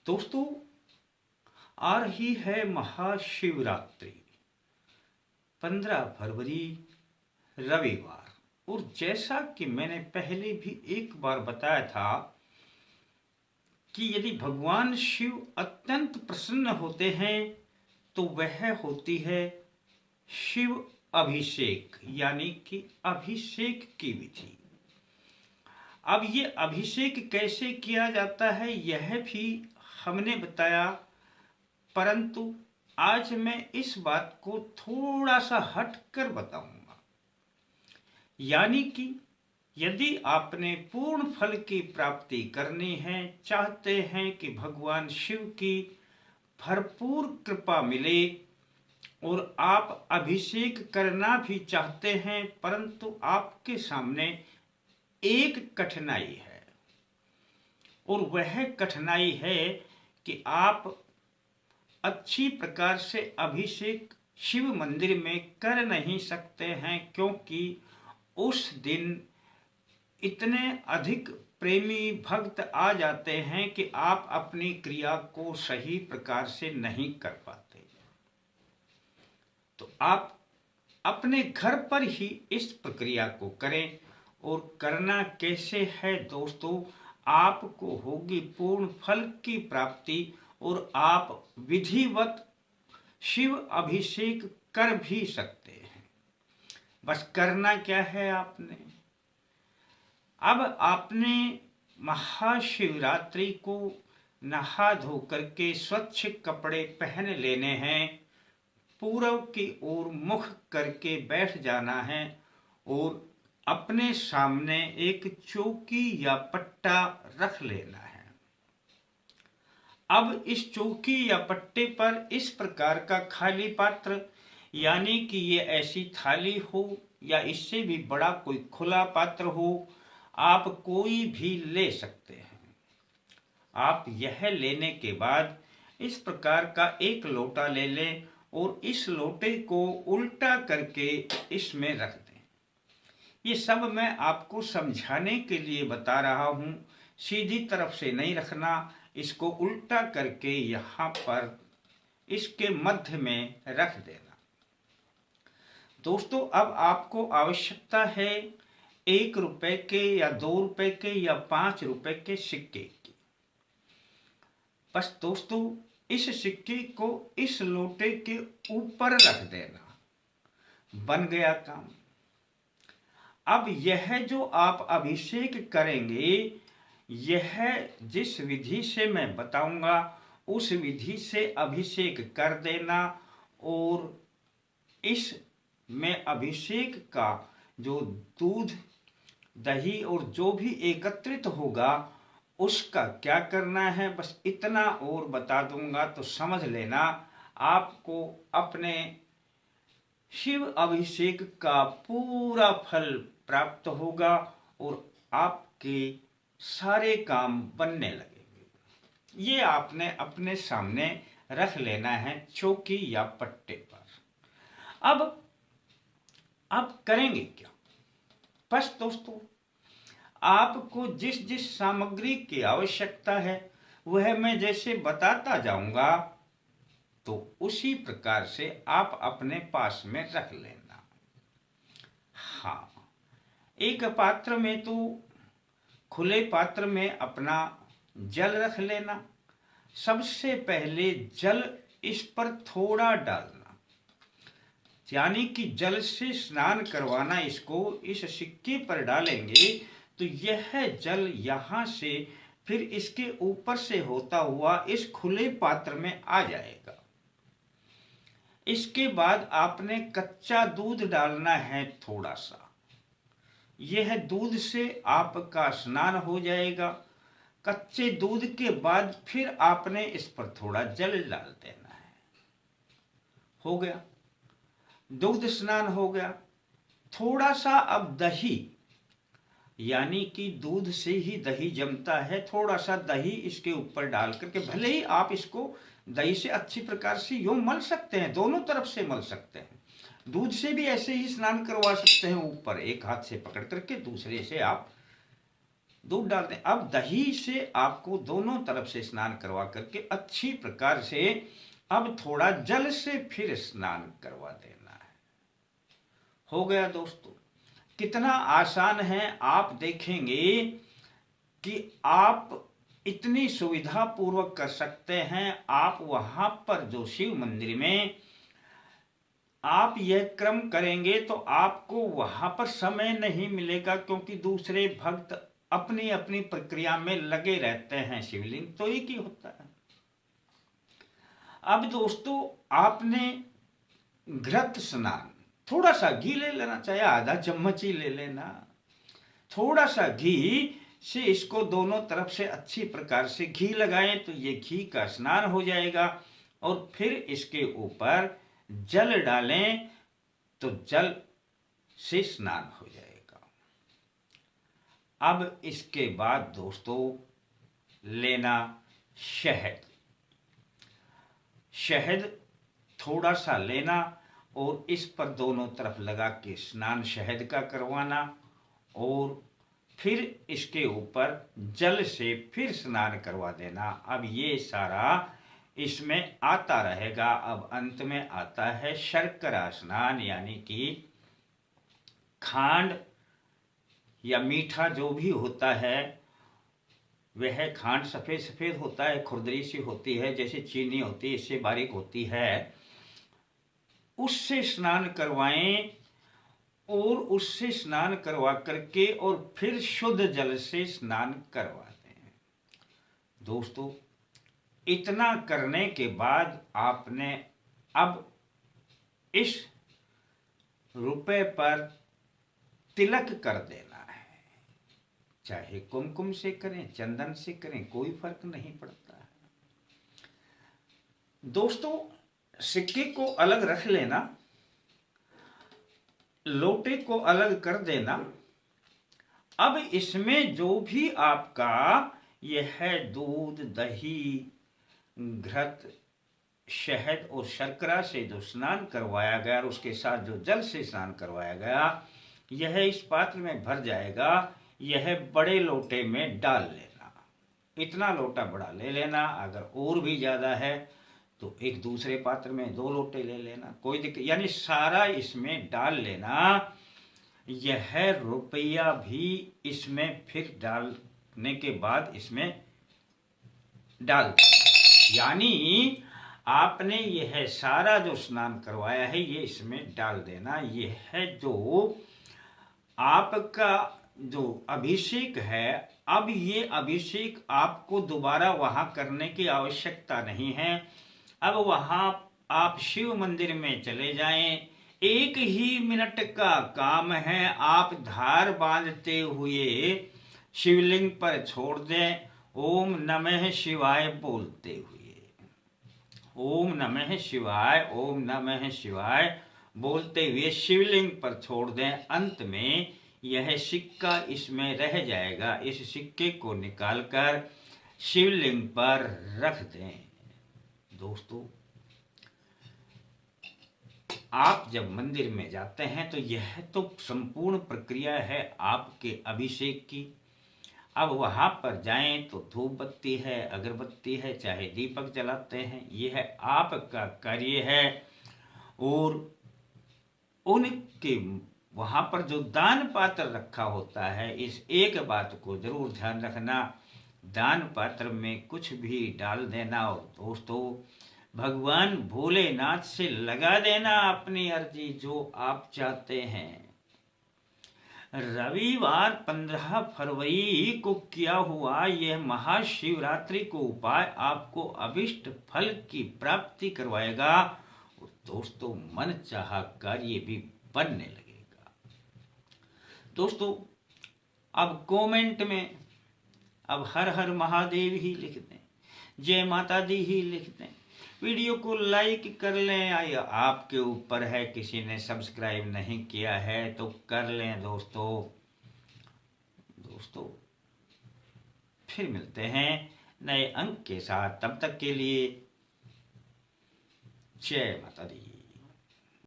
दोस्तों, आ रही है महाशिवरात्रि 15 फरवरी रविवार। और जैसा कि मैंने पहले भी एक बार बताया था कि यदि भगवान शिव अत्यंत प्रसन्न होते हैं तो वह होती है शिव अभिषेक, यानी कि अभिषेक की विधि। अब ये अभिषेक कैसे किया जाता है यह भी हमने बताया, परंतु आज मैं इस बात को थोड़ा सा हटकर बताऊंगा। यानी कि यदि आपने पूर्ण फल की प्राप्ति करनी है, चाहते हैं कि भगवान शिव की भरपूर कृपा मिले और आप अभिषेक करना भी चाहते हैं, परंतु आपके सामने एक कठिनाई है। और वह कठिनाई है कि आप अच्छी प्रकार से अभिषेक शिव मंदिर में कर नहीं सकते हैं, क्योंकि उस दिन इतने अधिक प्रेमी भक्त आ जाते हैं कि आप अपनी क्रिया को सही प्रकार से नहीं कर पाते। तो आप अपने घर पर ही इस प्रक्रिया को करें। और करना कैसे है दोस्तों, आपको होगी पूर्ण फल की प्राप्ति और आप विधिवत शिव अभिषेक कर भी सकते हैं। बस करना क्या है, अब आपने महाशिवरात्रि को नहा धो करके स्वच्छ कपड़े पहन लेने हैं, पूरब की ओर मुख करके बैठ जाना है और अपने सामने एक चौकी या पट्टा रख लेना है। अब इस चौकी या पट्टे पर इस प्रकार का खाली पात्र, यानी कि ये ऐसी थाली हो या इससे भी बड़ा कोई खुला पात्र हो, आप कोई भी ले सकते हैं। आप यह लेने के बाद इस प्रकार का एक लोटा ले लें और इस लोटे को उल्टा करके इसमें रख दें। ये सब मैं आपको समझाने के लिए बता रहा हूँ, सीधी तरफ से नहीं रखना, इसको उल्टा करके यहाँ पर इसके मध्य में रख देना। दोस्तों, अब आपको आवश्यकता है 1 रुपए के या 2 रुपए के या 5 रुपए के सिक्के की। बस दोस्तों, इस सिक्के को इस लोटे के ऊपर रख देना, बन गया काम। अब यह जो आप अभिषेक करेंगे, यह जिस विधि से मैं बताऊंगा उस विधि से अभिषेक कर देना। और इस में अभिषेक का जो दूध, दही और जो भी एकत्रित होगा उसका क्या करना है, बस इतना और बता दूंगा तो समझ लेना, आपको अपने शिव अभिषेक का पूरा फल प्राप्त होगा और आपके सारे काम बनने लगेंगे। ये आपने अपने सामने रख लेना है चौकी या पट्टे पर। अब करेंगे क्या? बस दोस्तों, आपको जिस जिस सामग्री की आवश्यकता है वह मैं जैसे बताता जाऊंगा तो उसी प्रकार से आप अपने पास में रख लेना। हाँ, एक पात्र में तो खुले पात्र में अपना जल रख लेना। सबसे पहले जल इस पर थोड़ा डालना, यानी कि जल से स्नान करवाना। इसको इस सिक्के पर डालेंगे तो यह जल यहाँ से फिर इसके ऊपर से होता हुआ इस खुले पात्र में आ जाएगा। इसके बाद आपने कच्चा दूध डालना है थोड़ा सा। यह दूध से आपका स्नान हो जाएगा। कच्चे दूध के बाद फिर आपने इस पर थोड़ा जल डाल देना है। हो गया, दुग्ध स्नान हो गया। थोड़ा सा अब दही, यानी कि दूध से ही दही जमता है, थोड़ा सा दही इसके ऊपर डाल करके, भले ही आप इसको दही से अच्छी प्रकार से यूं मल सकते हैं, दोनों तरफ से मल सकते हैं। दूध से भी ऐसे ही स्नान करवा सकते हैं, ऊपर एक हाथ से पकड़ करके दूसरे से आप दूध डालते हैं। अब दही से आपको दोनों तरफ से स्नान करवा करके अच्छी प्रकार से अब थोड़ा जल से फिर स्नान करवा देना है। हो गया दोस्तों। कितना आसान है, आप देखेंगे कि आप इतनी सुविधा पूर्वक कर सकते हैं। आप वहां पर जो शिव मंदिर में आप यह क्रम करेंगे तो आपको वहां पर समय नहीं मिलेगा, क्योंकि दूसरे भक्त अपनी अपनी प्रक्रिया में लगे रहते हैं। शिवलिंग तो एक ही होता है। अब दोस्तों, आपने घृत स्नान, थोड़ा सा घी ले लेना, चाहे आधा चम्मच ही ले लेना। थोड़ा सा घी से इसको दोनों तरफ से अच्छी प्रकार से घी लगाएं तो ये घी का स्नान हो जाएगा। और फिर इसके ऊपर जल डालें तो जल से स्नान हो जाएगा। अब इसके बाद दोस्तों लेना शहद। शहद थोड़ा सा लेना और इस पर दोनों तरफ लगा के स्नान शहद का करवाना, और फिर इसके ऊपर जल से फिर स्नान करवा देना। अब ये सारा इसमें आता रहेगा। अब अंत में आता है शर्करा स्नान, यानी कि खांड या मीठा जो भी होता है, वह खांड सफेद सफेद होता है, खुरदरी सी होती है, जैसे चीनी होती है, इससे बारीक होती है, उससे स्नान करवाएं। और उससे स्नान करवा करके और फिर शुद्ध जल से स्नान करवा दें। दोस्तों, इतना करने के बाद आपने अब इस रुपए पर तिलक कर देना है। चाहे कुमकुम से करें, चंदन से करें, कोई फर्क नहीं पड़ता है। दोस्तों, सिक्के को अलग रख लेना, लोटे को अलग कर देना। अब इसमें जो भी आपका यह है दूध, दही, घृत, शहद और शर्करा से जो स्नान करवाया गया और उसके साथ जो जल से स्नान करवाया गया, यह इस पात्र में भर जाएगा। यह बड़े लोटे में डाल लेना। इतना लोटा बड़ा ले लेना। अगर और भी ज्यादा है तो एक दूसरे पात्र में 2 लोटे ले लेना, कोई दिक्कत, यानी सारा इसमें डाल लेना। यह रुपया भी इसमें फिर डालने के बाद इसमें डाल, यानी आपने यह सारा जो स्नान करवाया है ये इसमें डाल देना। यह है जो आपका जो अभिषेक है। अब ये अभिषेक आपको दोबारा वहां करने की आवश्यकता नहीं है। अब वहां आप शिव मंदिर में चले जाएं, 1 ही मिनट का काम है। आप धार बांधते हुए शिवलिंग पर छोड़ दें, ओम नमः शिवाय बोलते हुए, ओम नमः शिवाय, ओम नमः शिवाय बोलते हुए शिवलिंग पर छोड़ दें। अंत में यह सिक्का इसमें रह जाएगा। इस सिक्के को निकालकर शिवलिंग पर रख दें। दोस्तों, आप जब मंदिर में जाते हैं तो यह तो संपूर्ण प्रक्रिया है आपके अभिषेक की। अब वहां पर जाएं तो धूप बत्ती है, अगरबत्ती है, चाहे दीपक जलाते हैं, यह आपका कार्य है। और उनके वहां पर जो दान पात्र रखा होता है, इस एक बात को जरूर ध्यान रखना, दान पात्र में कुछ भी डाल देना। और दोस्तों, भगवान भोलेनाथ से लगा देना अपनी अर्जी जो आप चाहते हैं। रविवार 15 फरवरी को किया हुआ यह महाशिवरात्रि को उपाय आपको अभिष्ट फल की प्राप्ति करवाएगा। और दोस्तों, मन चाहा कार्य भी बनने लगेगा। दोस्तों, अब कमेंट में अब हर हर महादेव ही लिख दें, जय माता दी ही लिख दें, वीडियो को लाइक कर लें। आपके ऊपर है, किसी ने सब्सक्राइब नहीं किया है तो कर लें। दोस्तों फिर मिलते हैं नए अंक के साथ, तब तक के लिए जय माता दी।